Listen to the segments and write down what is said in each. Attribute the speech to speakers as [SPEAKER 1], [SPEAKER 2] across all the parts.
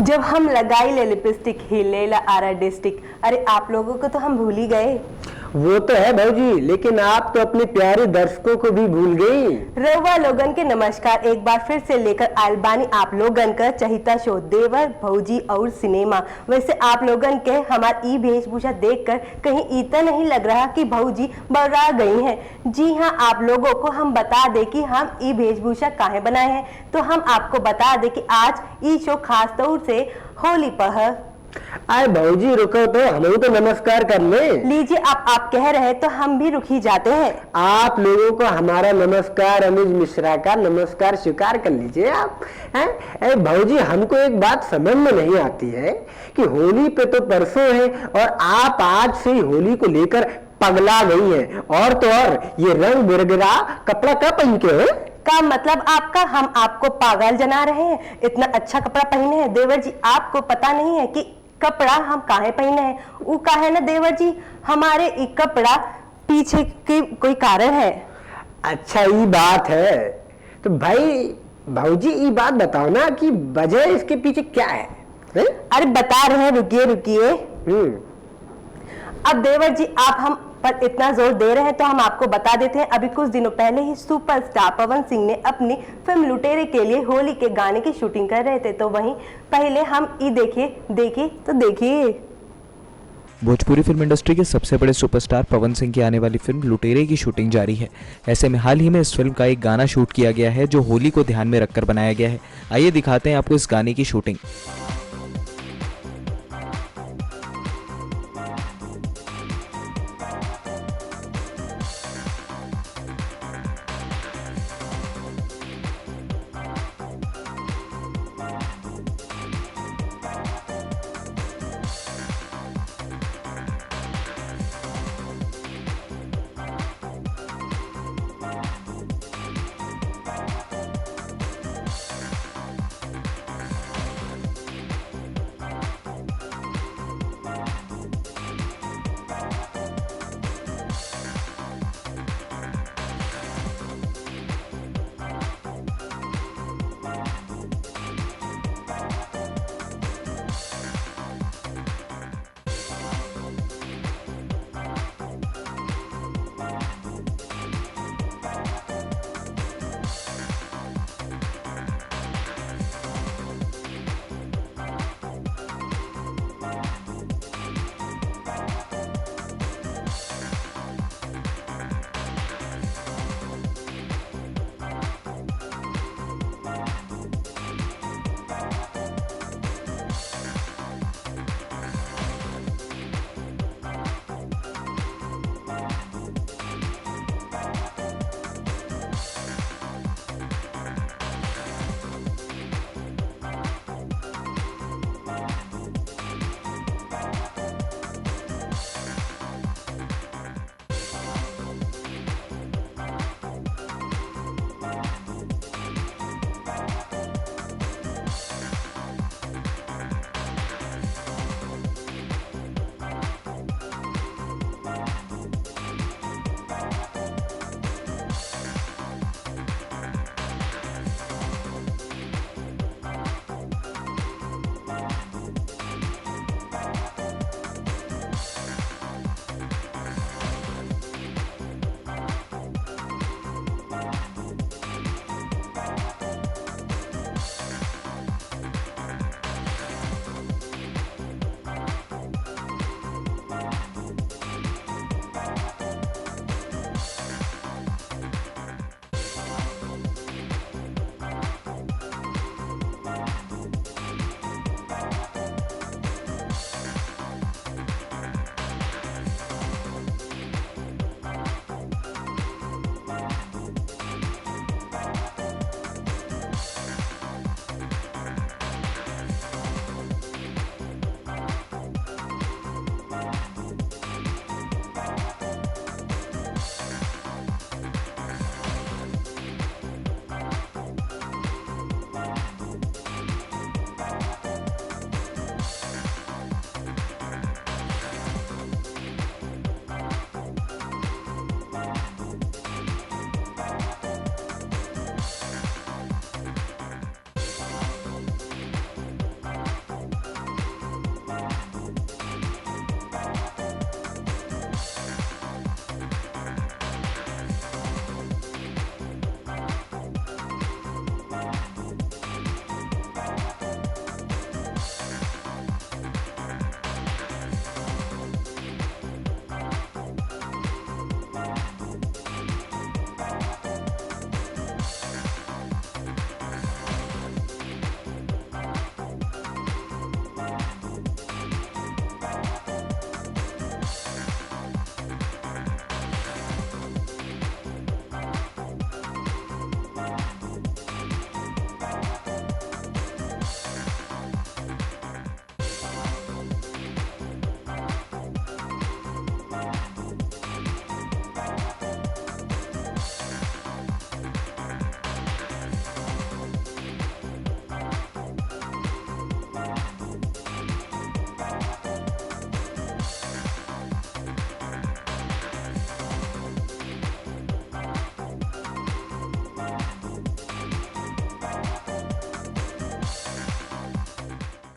[SPEAKER 1] जब हम लगाई ले लिपस्टिक हिलेला आरा डिस्ट्रिक्ट, अरे आप लोगों को तो हम भूल ही गए।
[SPEAKER 2] वो तो है भौजी, लेकिन आप तो अपने प्यारे दर्शकों को भी भूल गई।
[SPEAKER 1] रउआ लोगन के नमस्कार, एक बार फिर से लेकर आयल बानी आप लोगन का चहिता शो देवर भौजी और सिनेमा। वैसे आप लोगन के हमारी ई वेशभूषा देखकर कहीं इतना नहीं लग रहा कि भौजी बर्रा गई हैं। जी हाँ, आप लोगों को हम बता दें कि हम ई वेशभूषा काहे बनाए हैं, तो हम आपको बता दें कि आज ई शो खास तौर से होली पर है।
[SPEAKER 2] आए भौजी रुको तो हम तो नमस्कार कर ले।
[SPEAKER 1] लीजिए, आप कह रहे तो हम भी रुक ही जाते हैं।
[SPEAKER 2] आप लोगों को हमारा नमस्कार, अनुज मिश्रा का नमस्कार स्वीकार कर लीजिए आप हैं। भौजी हमको एक बात समझ में नहीं आती है कि होली पे तो परसों है और आप आज से ही होली को लेकर पगला गई हैं। और तो और ये रंग बिरंगा कपड़ा क्या पहन के है?
[SPEAKER 1] का मतलब आपका हम आपको पागल जना रहे हैं? इतना अच्छा कपड़ा पहने हैं देवर जी, आपको पता नहीं है कि कपड़ा हम काहे पहने हैं? वो काहे ना देवर जी, हमारे ये कपड़ा पीछे के कोई कारण है।
[SPEAKER 2] अच्छा ये बात है तो भाई भौजी ये बात बताओ ना कि वजह इसके पीछे क्या है?
[SPEAKER 1] अरे बता रहे हैं, रुकिए रुकिए। अब देवर जी आप हम पर इतना जोर दे रहे हैं तो हम आपको बता देते हैं। अभी कुछ दिनों पहले ही सुपरस्टार पवन सिंह ने अपनी फिल्म लुटेरे के लिए होली के गाने की शूटिंग कर रहे थे, तो वहीं पहले हम ये देखिए।
[SPEAKER 3] भोजपुरी फिल्म इंडस्ट्री के सबसे बड़े सुपरस्टार पवन सिंह की आने वाली फिल्म लुटेरे की शूटिंग जारी है। ऐसे में हाल ही में इस फिल्म का एक गाना शूट किया गया है जो होली को ध्यान में रखकर बनाया गया है। आइए दिखाते हैं आपको इस गाने की शूटिंग।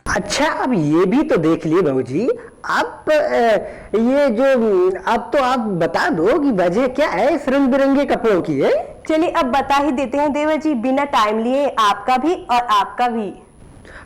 [SPEAKER 2] अच्छा, अब ये भी तो देख लिए बहू जी। अब ये जो अब तो आप बता दो कि वजह क्या है इस रंग बिरंगे कपड़ों की है।
[SPEAKER 1] चलिए अब बता ही देते हैं देवर जी, बिना टाइम लिए, आपका भी और आपका भी।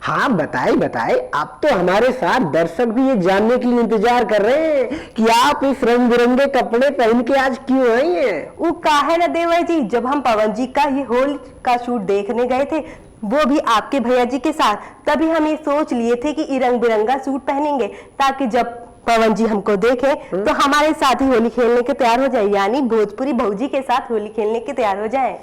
[SPEAKER 2] हाँ बताए बताए। अब तो हमारे साथ दर्शक भी ये जानने के लिए इंतजार कर रहे हैं कि आप इस रंग बिरंगे कपड़े पहन के आज क्यों आई हैं।
[SPEAKER 1] वो का है ना देवर जी, जब हम पवन जी का ये होली का शूट देखने गए थे, वो भी आपके भैया जी के साथ, तभी हम ये सोच लिए थे कि रंग बिरंगा सूट पहनेंगे ताकि जब पवन जी हमको देखे तो हमारे साथ ही होली खेलने के तैयार हो जाए, यानी भोजपुरी भौजी के साथ होली खेलने के तैयार हो जाए।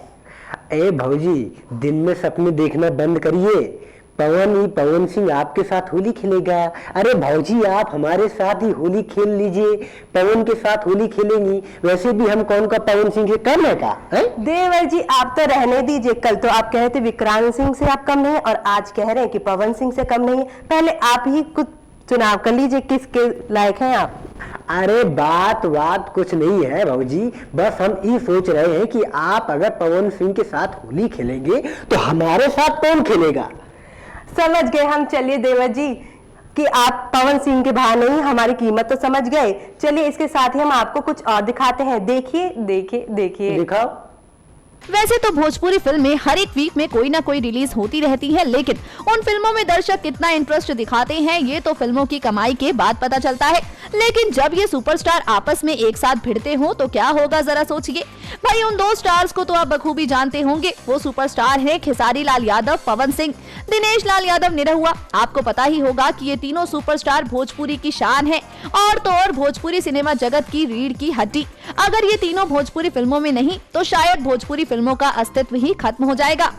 [SPEAKER 2] ए भौजी, दिन में सपने देखना बंद करिए। पवन सिंह आपके साथ होली खेलेगा। अरे भौजी, आप हमारे साथ ही होली खेल लीजिए, पवन के साथ होली खेलेंगी। वैसे भी हम कौन का पवन सिंह से कम है का है?
[SPEAKER 1] देवर जी आप तो रहने दीजिए, कल तो आप कह रहे थे विक्रांत सिंह से आप कम नहीं है और आज कह रहे हैं कि पवन सिंह से कम नहीं है। पहले आप ही कुछ चुनाव कर लीजिए, किसके लायक हैं आप।
[SPEAKER 2] अरे बात कुछ नहीं है भौजी, बस हम ये सोच रहे हैं कि आप अगर पवन सिंह के साथ होली खेलेंगे तो हमारे साथ कौन खेलेगा।
[SPEAKER 1] समझ गए हम। चलिए देवर जी कि आप पवन सिंह के भाव नहीं, हमारी कीमत तो समझ गए। चलिए इसके साथ ही हम आपको कुछ और दिखाते हैं। देखिए देखिए देखिए,
[SPEAKER 2] दिखाओ।
[SPEAKER 4] वैसे तो भोजपुरी फिल्में हर एक वीक में कोई ना कोई रिलीज होती रहती है, लेकिन उन फिल्मों में दर्शक कितना इंटरेस्ट दिखाते हैं ये तो फिल्मों की कमाई के बाद पता चलता है। लेकिन जब ये सुपरस्टार आपस में एक साथ भिड़ते हो तो क्या होगा जरा सोचिए। भाई उन दो स्टार्स को तो आप बखूबी जानते होंगे। वो सुपरस्टार है खेसारी लाल यादव, पवन सिंह, दिनेश लाल यादव निरहुआ। आपको पता ही होगा कि ये तीनों सुपरस्टार भोजपुरी की शान है और तो और भोजपुरी सिनेमा जगत की रीढ़ की हड्डी। अगर ये तीनों भोजपुरी फिल्मों में नहीं तो शायद भोजपुरी फिल्मों का अस्तित्व ही खत्म हो जाएगा।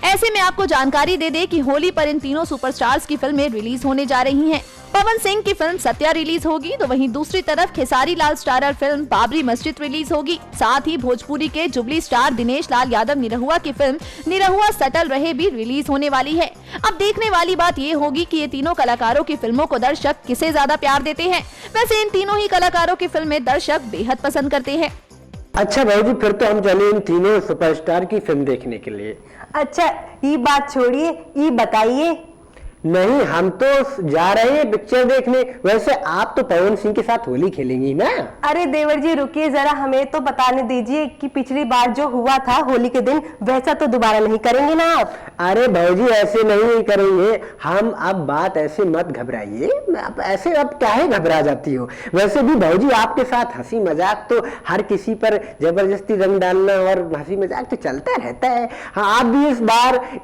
[SPEAKER 4] ऐसे में आपको जानकारी दे दे कि होली पर इन तीनों सुपरस्टार्स की फिल्में रिलीज होने जा रही हैं। पवन सिंह की फिल्म सत्या रिलीज होगी तो वहीं दूसरी तरफ खेसारी लाल स्टारर फिल्म बाबरी मस्जिद रिलीज होगी। साथ ही भोजपुरी के जुबली स्टार दिनेश लाल यादव निरहुआ की फिल्म निरहुआ सटल रहे भी रिलीज होने वाली है। अब देखने वाली बात ये होगी कि ये तीनों कलाकारों की फिल्मों को दर्शक किसे ज्यादा प्यार देते हैं। वैसे इन तीनों ही कलाकारों की फिल्में दर्शक बेहद पसंद करते हैं।
[SPEAKER 2] अच्छा भाई, फिर तो हम चले इन तीनों सुपरस्टार की फिल्म देखने के लिए।
[SPEAKER 1] अच्छा ये बात छोड़िए, ये बताइए।
[SPEAKER 2] नहीं, हम तो जा रहे हैं पिक्चर देखने। वैसे आप तो पवन सिंह के साथ होली खेलेंगी ना।
[SPEAKER 1] अरे देवर जी रुकिए जरा, हमें तो बताने दीजिए कि पिछली बार जो हुआ था होली के दिन, वैसा तो दोबारा नहीं करेंगे ना आप।
[SPEAKER 2] अरे भाजी, ऐसे नहीं करेंगे हम। अब बात ऐसे मत घबराइए, ऐसे अब काहे घबरा जाती हो। वैसे भी भाजी आपके साथ हंसी मजाक तो हर किसी पर जबरदस्ती रंग डालना और हंसी मजाक तो चलता रहता है। हाँ, आप भी इस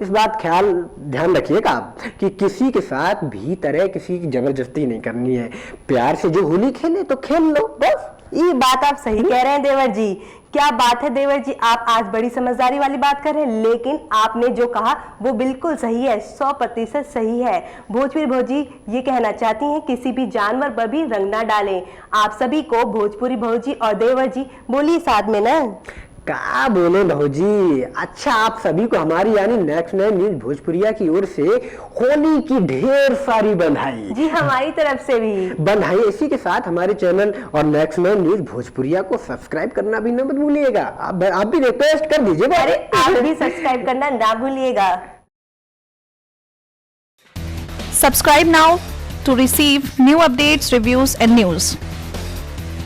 [SPEAKER 2] बात ध्यान रखिएगा कि किसी के साथ भी तरह किसी की जबरदस्ती नहीं करनी है। प्यार से जो होली खेले तो खेल लो बस।
[SPEAKER 1] ये बात आप सही कह रहे हैं देवर जी। क्या बात है देवर जी, आप आज बड़ी समझदारी वाली बात कर रहे हैं। लेकिन आपने जो कहा वो बिल्कुल सही है, 100% सही है। भोजपुरी भौजी ये कहना चाहती हैं किसी भी जानवर पर भी रंग ना डालें। आप सभी को भोजपुरी भौजी और देवर जी बोलिए साथ में ना।
[SPEAKER 2] क्या बोले भौजी। अच्छा, आप सभी को हमारी यानी नेक्स्ट 9 न्यूज भोजपुरिया की ओर से होली की ढेर सारी बधाई।
[SPEAKER 1] जी हमारी तरफ से भी
[SPEAKER 2] बधाई। इसी के साथ हमारे चैनल और नेक्स्ट 9 न्यूज भोजपुरिया को सब्सक्राइब करना भी न भूलिएगा। आप भी रिक्वेस्ट कर दीजिए।
[SPEAKER 1] अरे आप भी सब्सक्राइब करना ना भूलिएगा।
[SPEAKER 4] Subscribe now to receive new updates, reviews and news.